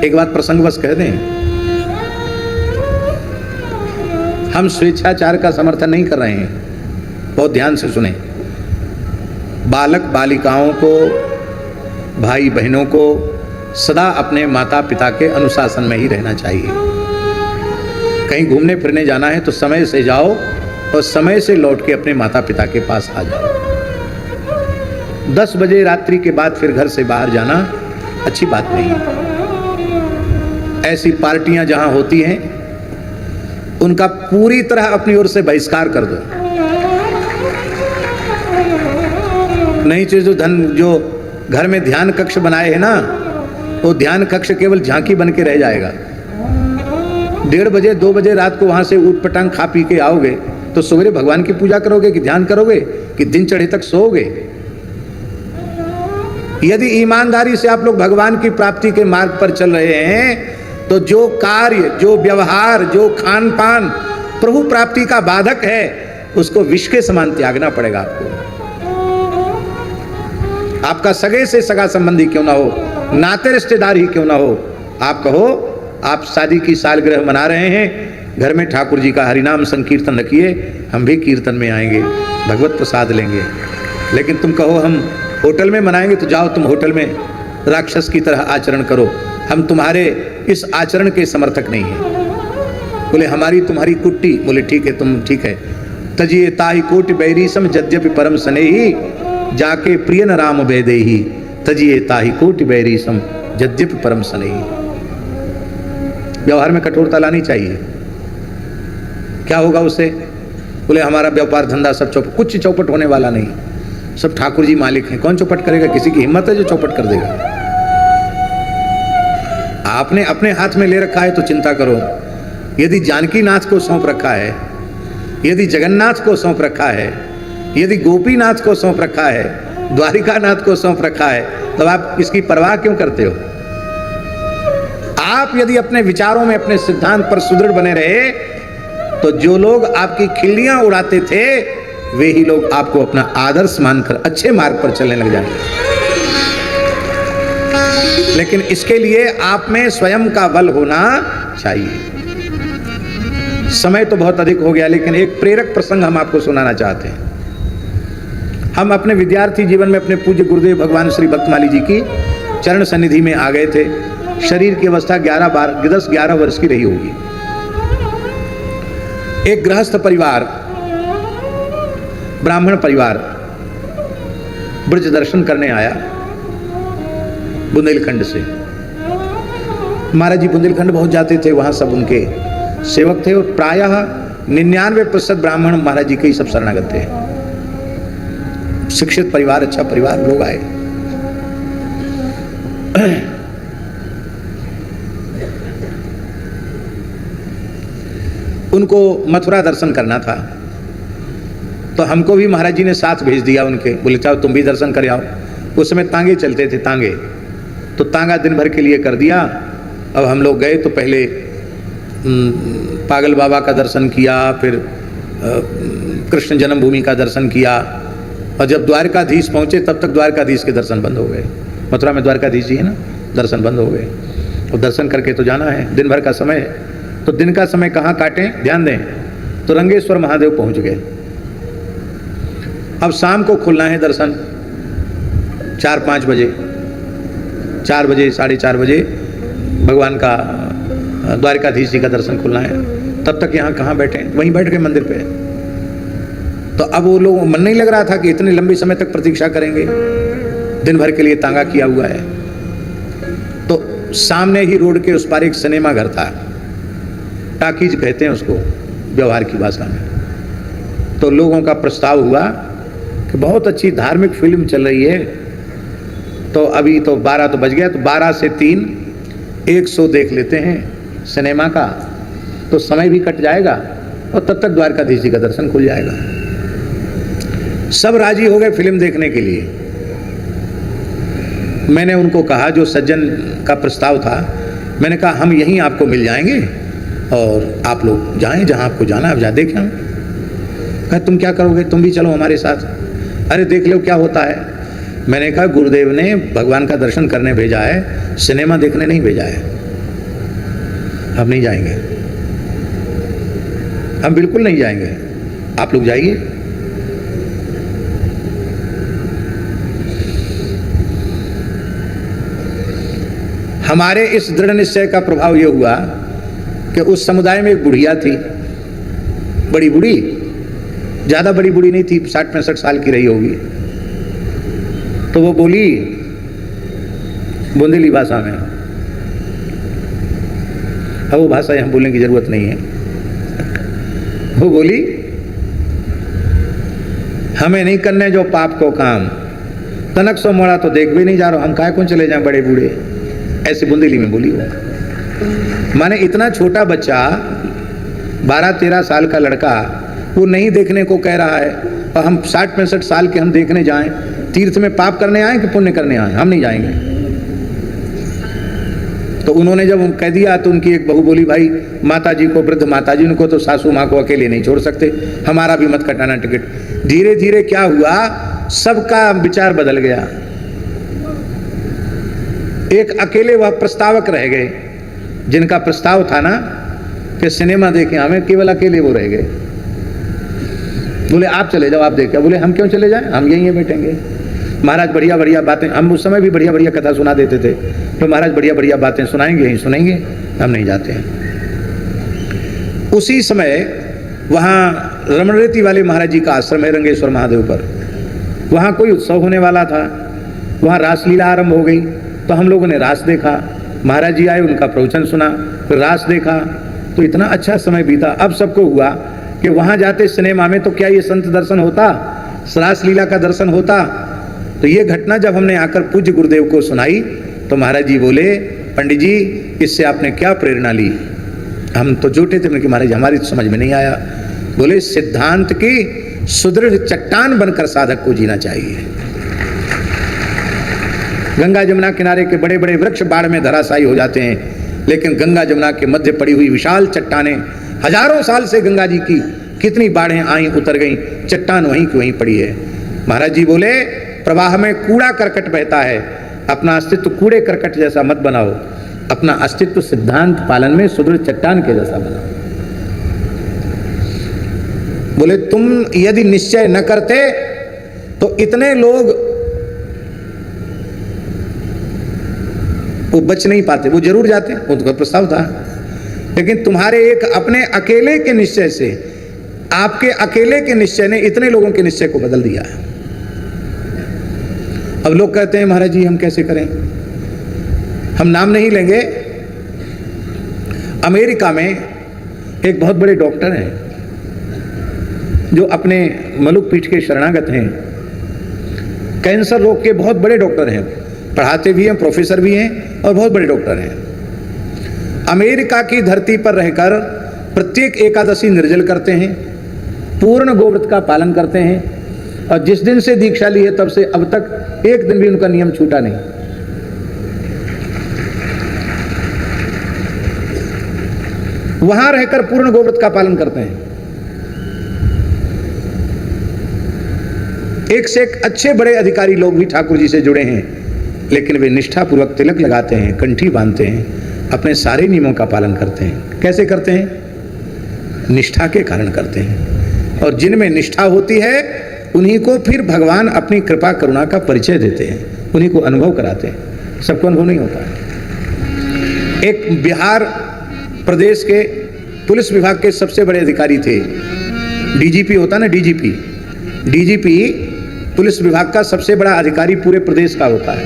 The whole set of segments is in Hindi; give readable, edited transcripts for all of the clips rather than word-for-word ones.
एक बात प्रसंगवश कह दें, हम स्वेच्छाचार का समर्थन नहीं कर रहे हैं, बहुत ध्यान से सुने। बालक बालिकाओं को, भाई बहनों को सदा अपने माता पिता के अनुशासन में ही रहना चाहिए। कहीं घूमने फिरने जाना है तो समय से जाओ और समय से लौट के अपने माता पिता के पास आ जाओ। 10 बजे रात्रि के बाद फिर घर से बाहर जाना अच्छी बात नहीं है। ऐसी पार्टियां जहां होती हैं उनका पूरी तरह अपनी ओर से बहिष्कार कर दो। नहीं चाहिए जो घर में ध्यान कक्ष बनाए हैं ना, वो ध्यान कक्ष केवल झांकी बन के रह जाएगा। 1:30 बजे 2 बजे रात को वहां से ऊट पटांग खा पी के आओगे तो सवेरे भगवान की पूजा करोगे कि ध्यान करोगे कि दिन चढ़े तक सोओगे? यदि ईमानदारी से आप लोग भगवान की प्राप्ति के मार्ग पर चल रहे हैं तो जो कार्य, जो व्यवहार, जो खान पान प्रभु प्राप्ति का बाधक है उसको विष के समान त्यागना पड़ेगा आपको। आपका सगे से सगा संबंधी क्यों ना हो, नाते रिश्तेदार ही क्यों ना हो, आप कहो आप शादी की सालगिरह मना रहे हैं, घर में ठाकुर जी का हरिनाम संकीर्तन रखिए, हम भी कीर्तन में आएंगे, भगवत प्रसाद लेंगे। लेकिन तुम कहो हम होटल में मनाएंगे तो जाओ तुम होटल में राक्षस की तरह आचरण करो, हम तुम्हारे इस आचरण के समर्थक नहीं हैं। बोले हमारी तुम्हारी कुट्टी। बोले ठीक है, तुम ठीक है। तजिए ताई कोटि बैरी सम यद्यपि परम स्नेही, जाके प्रिय न राम बेदेही, तजिए ताही कोटि बैरी सम यद्यपि परम स्नेही। व्यवहार में कठोरता लानी चाहिए। क्या होगा उससे? बोले हमारा व्यापार धंधा सब चौपट, कुछ चौपट होने वाला नहीं, सब ठाकुर जी मालिक हैं, कौन चौपट करेगा? किसी की हिम्मत है जो चौपट कर देगा? आपने अपने हाथ में ले रखा है तो चिंता करो। यदि जानकी नाथ को सौंप रखा है, यदि जगन्नाथ को सौंप रखा है, यदि गोपीनाथ को सौंप रखा है, द्वारिका नाथ को सौंप रखा है, तब आप इसकी परवाह क्यों करते हो? आप यदि अपने विचारों में, अपने सिद्धांत पर सुदृढ़ बने रहे तो जो लोग आपकी खिल्लियां उड़ाते थे वे ही लोग आपको अपना आदर्श मानकर अच्छे मार्ग पर चलने लग जाएंगे। लेकिन इसके लिए आप में स्वयं का बल होना चाहिए। समय तो बहुत अधिक हो गया, लेकिन एक प्रेरक प्रसंग हम आपको सुनाना चाहते हैं। हम अपने विद्यार्थी जीवन में अपने पूज्य गुरुदेव भगवान श्री भक्तमाली जी की चरण सन्निधि में आ गए थे। शरीर की अवस्था 10-11 वर्ष की रही होगी। एक गृहस्थ परिवार, ब्राह्मण परिवार ब्रज दर्शन करने आया बुंदेलखंड से। महाराज जी बुंदेलखंड बहुत जाते थे, वहां सब उनके सेवक थे और प्रायः 99% ब्राह्मण महाराज जी के ही सब शरणागत थे। शिक्षित परिवार, अच्छा परिवार, लोग आए। उनको मथुरा दर्शन करना था तो हमको भी महाराज जी ने साथ भेज दिया उनके। बोले चाहो तुम भी दर्शन कर आओ। उस समय तांगे चलते थे, तांगे, तो तांगा दिन भर के लिए कर दिया। अब हम लोग गए तो पहले पागल बाबा का दर्शन किया, फिर कृष्ण जन्मभूमि का दर्शन किया, और जब द्वारकाधीश पहुंचे तब तक द्वारकाधीश के दर्शन बंद हो गए। मथुरा में द्वारकाधीश जी है ना, दर्शन बंद हो गए। और दर्शन करके तो जाना है, दिन भर का समय है, तो दिन का समय कहाँ काटें, ध्यान दें। तो रंगेश्वर महादेव पहुंच गए। अब शाम को खुलना है दर्शन 4-5 बजे, 4 बजे 4:30 बजे भगवान का द्वारकाधीश जी का दर्शन खुलना है। तब तक यहाँ कहाँ बैठे, वहीं बैठ के मंदिर पे। तो अब वो लोग मन नहीं लग रहा था कि इतने लंबे समय तक प्रतीक्षा करेंगे, दिन भर के लिए तांगा किया हुआ है। तो सामने ही रोड के उस पार एक सिनेमा घर था, टाकीज कहते हैं उसको व्यवहार की भाषा में। तो लोगों का प्रस्ताव हुआ कि बहुत अच्छी धार्मिक फिल्म चल रही है, तो अभी तो 12 तो बज गया, तो 12 से 3 एक शो देख लेते हैं सिनेमा का, तो समय भी कट जाएगा और तब तक द्वारकाधीश जी का दर्शन खुल जाएगा। सब राजी हो गए फिल्म देखने के लिए। मैंने उनको कहा, जो सज्जन का प्रस्ताव था, मैंने कहा हम यहीं आपको मिल जाएंगे और आप लोग जाएं जहां आपको जाना, आप जा देखें। कहा तुम क्या करोगे, तुम भी चलो हमारे साथ। अरे देख लो क्या होता है। मैंने कहा गुरुदेव ने भगवान का दर्शन करने भेजा है, सिनेमा देखने नहीं भेजा है। हम नहीं जाएंगे, हम बिल्कुल नहीं जाएंगे, आप लोग जाइए। हमारे इस दृढ़ निश्चय का प्रभाव यह हुआ कि उस समुदाय में एक बुढ़िया थी, बड़ी बूढ़ी, ज्यादा बड़ी बूढ़ी नहीं थी, 60-65 साल की रही होगी। तो वो बोली बुंदेली भाषा में, अब वो भाषा यहां बोलने की जरूरत नहीं है। वो बोली, हमें नहीं करने जो पाप को काम, तनक सो मोड़ा तो देख भी नहीं जा रहा, हम काहे कौन चले जाएं बड़े बूढ़े, ऐसे बुंदेली में बोली वो। माने इतना छोटा बच्चा, 12-13 साल का लड़का, वो नहीं देखने को कह रहा है, और हम 60-65 साल के हम देखने जाएं, तीर्थ में पाप करने आए कि पुण्य करने आए, हम नहीं जाएंगे। तो उन्होंने जब कह दिया तो उनकी एक बहू बोली, भाई माताजी को, वृद्ध माताजी को तो सासू माँ को अकेले नहीं छोड़ सकते, हमारा भी मत कटाना टिकट। धीरे धीरे क्या हुआ, सबका विचार बदल गया। एक अकेले वह प्रस्तावक रह गए, जिनका प्रस्ताव था ना कि सिनेमा देखें हमें, केवल अकेले वो रह गए। बोले आप चले जाओ, आप देखें। बोले हम क्यों चले जाएं, हम यहीं बैठेंगे। महाराज बढ़िया बढ़िया बातें, हम उस समय भी बढ़िया बढ़िया कथा सुना देते थे, तो महाराज बढ़िया बढ़िया बातें सुनाएंगे ही सुनेंगे, हम नहीं जाते हैं। उसी समय वहाँ रमणरेती वाले महाराज जी का आश्रम है रंगेश्वर महादेव पर, वहाँ कोई उत्सव होने वाला था, वहाँ रासलीला आरंभ हो गई। तो हम लोगों ने रास देखा, महाराज जी आए, उनका प्रवचन सुना, फिर रास देखा, तो इतना अच्छा समय बीता। अब सबको हुआ कि वहाँ जाते सिनेमा में तो क्या ये संत दर्शन होता, रासलीला का दर्शन होता। तो ये घटना जब हमने आकर पूज्य गुरुदेव को सुनाई तो महाराज जी बोले, पंडित जी इससे आपने क्या प्रेरणा ली। हम तो जोटे थे कि महाराज हमारी तो समझ में नहीं आया। बोले सिद्धांत की सुदृढ़ चट्टान बनकर साधक को जीना चाहिए। गंगा जमुना किनारे के बड़े बड़े वृक्ष बाढ़ में धराशायी हो जाते हैं, लेकिन गंगा जमुना के मध्य पड़ी हुई विशाल चट्टानें, हजारों साल से गंगा जी की कितनी बाढ़ें आई उतर गई, चट्टान वहीं की वहीं पड़ी है। महाराज जी बोले प्रवाह में कूड़ा करकट बहता है, अपना अस्तित्व कूड़े करकट जैसा मत बनाओ, अपना अस्तित्व सिद्धांत पालन में सुदृढ़ चट्टान के जैसा बनाओ। बोले तुम यदि निश्चय न करते तो इतने लोग वो बच नहीं पाते, वो जरूर जाते, उनका प्रस्ताव था, लेकिन तुम्हारे एक अपने अकेले के निश्चय से, आपके अकेले के निश्चय ने इतने लोगों के निश्चय को बदल दिया। अब लोग कहते हैं महाराज जी हम कैसे करें, हम नाम नहीं लेंगे। अमेरिका में एक बहुत बड़े डॉक्टर हैं जो अपने मलुक पीठ के शरणागत हैं, कैंसर रोग के बहुत बड़े डॉक्टर हैं, पढ़ाते भी हैं, प्रोफेसर भी हैं और बहुत बड़े डॉक्टर हैं। अमेरिका की धरती पर रहकर प्रत्येक एकादशी निर्जल करते हैं, पूर्ण गोव्रत का पालन करते हैं, और जिस दिन से दीक्षा ली है तब से अब तक एक दिन भी उनका नियम छूटा नहीं। वहां रहकर पूर्ण गोव्रत का पालन करते हैं। एक से एक अच्छे बड़े अधिकारी लोग भी ठाकुर जी से जुड़े हैं, लेकिन वे निष्ठापूर्वक तिलक लगाते हैं, कंठी बांधते हैं, अपने सारे नियमों का पालन करते हैं। कैसे करते हैं? निष्ठा के कारण करते हैं। और जिनमें निष्ठा होती है उन्हीं को फिर भगवान अपनी कृपा करुणा का परिचय देते हैं, उन्हीं को अनुभव कराते हैं, सबको अनुभव नहीं होता है। एक बिहार प्रदेश के पुलिस विभाग के सबसे बड़े अधिकारी थे, डीजीपी होता ना, डीजीपी पुलिस विभाग का सबसे बड़ा अधिकारी पूरे प्रदेश का होता है।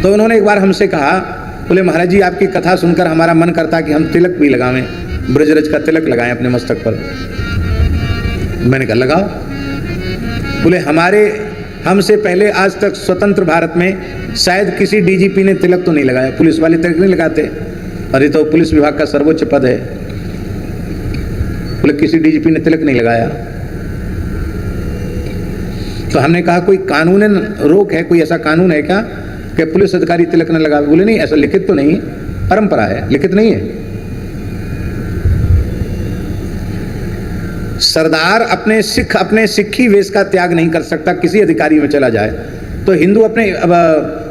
तो उन्होंने एक बार हमसे कहा, बोले महाराज जी आपकी कथा सुनकर हमारा मन करता कि हम तिलक भी लगावें, ब्रजरज का तिलक लगाएं अपने मस्तक पर। मैंने कहा लगाओ। बोले हमसे पहले आज तक स्वतंत्र भारत में शायद किसी डीजीपी ने तिलक तो नहीं लगाया, पुलिस वाले तिलक नहीं लगाते, अरे तो पुलिस विभाग का सर्वोच्च पद है। बोले किसी डीजीपी ने तिलक नहीं लगाया। तो हमने कहा कोई कानूनन रोक है, कोई ऐसा कानून है क्या कि पुलिस अधिकारी तिलक न लगावे? बोले नहीं, ऐसा लिखित तो नहीं, परंपरा है, लिखित नहीं है। सरदार अपने सिक्खी वेश का त्याग नहीं कर सकता, किसी अधिकारी में चला जाए तो हिंदू अपने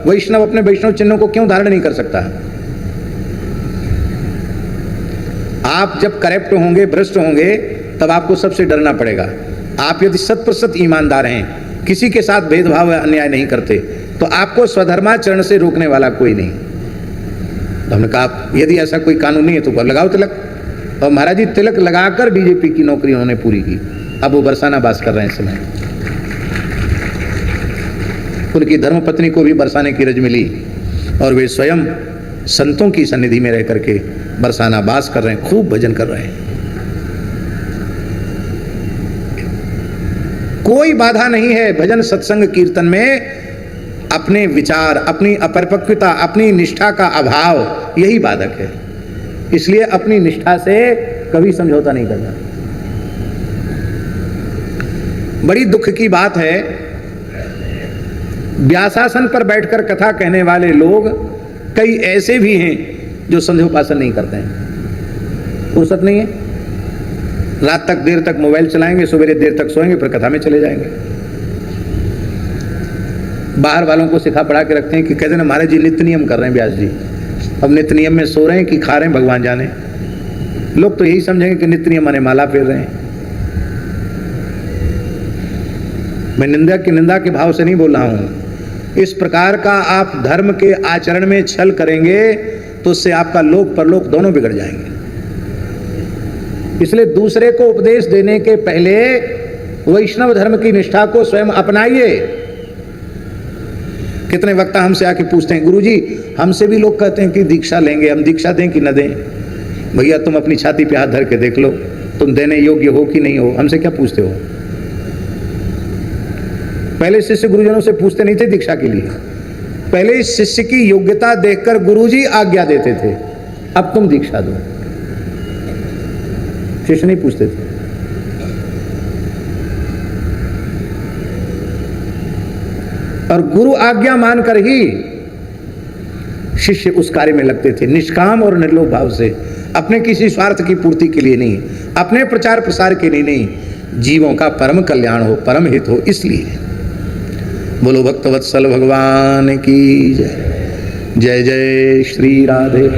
वैष्णव चिन्हों को क्यों धारण नहीं कर सकता? आप जब करप्ट होंगे, भ्रष्ट होंगे, तब आपको सबसे डरना पड़ेगा। आप यदि 100% ईमानदार हैं, किसी के साथ भेदभाव अन्याय नहीं करते, तो आपको स्वधर्माचरण से रोकने वाला कोई नहीं। तो हमने कहा यदि ऐसा कोई कानून नहीं है तो लगाओ तिलक। और महाराज जी तिलक लगाकर बीजेपी की नौकरी उन्होंने पूरी की। अब वो बरसाना बास कर रहे हैं इस समय। उनकी धर्मपत्नी को भी बरसाने की रज मिली और वे स्वयं संतों की सन्निधि में रह करके बरसाना बास कर रहे हैं, खूब भजन कर रहे हैं। कोई बाधा नहीं है भजन सत्संग कीर्तन में। अपने विचार, अपनी अपरिपक्वता, अपनी निष्ठा का अभाव, यही बाधक है। इसलिए अपनी निष्ठा से कभी समझौता नहीं करना। बड़ी दुख की बात है, व्यासासन पर बैठकर कथा कहने वाले लोग कई ऐसे भी हैं जो संध्योपासन नहीं करते हैं। फुर्सत नहीं है, रात तक देर तक मोबाइल चलाएंगे, सवेरे देर तक सोएंगे, फिर कथा में चले जाएंगे। बाहर वालों को सिखा पढ़ा के रखते हैं कि कहते हैं महाराज जी नित्य नियम कर रहे हैं व्यास जी। अब नित्य नियम में सो रहे हैं कि खा रहे हैं भगवान जाने। लोग तो यही समझेंगे कि नित्य नियम माने माला फेर रहे हैं। मैं निंदा की निंदा के भाव से नहीं बोल रहा हूं। इस प्रकार का आप धर्म के आचरण में छल करेंगे तो उससे आपका लोक परलोक दोनों बिगड़ जाएंगे। इसलिए दूसरे को उपदेश देने के पहले वैष्णव धर्म की निष्ठा को स्वयं अपनाइए। कितने वक्ता हमसे आके पूछते हैं, गुरुजी हमसे भी लोग कहते हैं कि दीक्षा लेंगे, हम दीक्षा दें कि न दें। भैया तुम अपनी छाती पे हाथ धर के देख लो, तुम देने योग्य हो कि नहीं हो। हमसे क्या पूछते हो? पहले शिष्य गुरुजनों से पूछते नहीं थे दीक्षा के लिए, पहले शिष्य की योग्यता देखकर गुरुजी आज्ञा देते थे, अब तुम दीक्षा दो। शिष्य नहीं पूछते थे। और गुरु आज्ञा मानकर ही शिष्य उस कार्य में लगते थे, निष्काम और निर्लोभ भाव से, अपने किसी स्वार्थ की पूर्ति के लिए नहीं, अपने प्रचार प्रसार के लिए नहीं, जीवों का परम कल्याण हो, परम हित हो, इसलिए। बोलो भक्तवत्सल भगवान की जय। जय जय श्री राधे।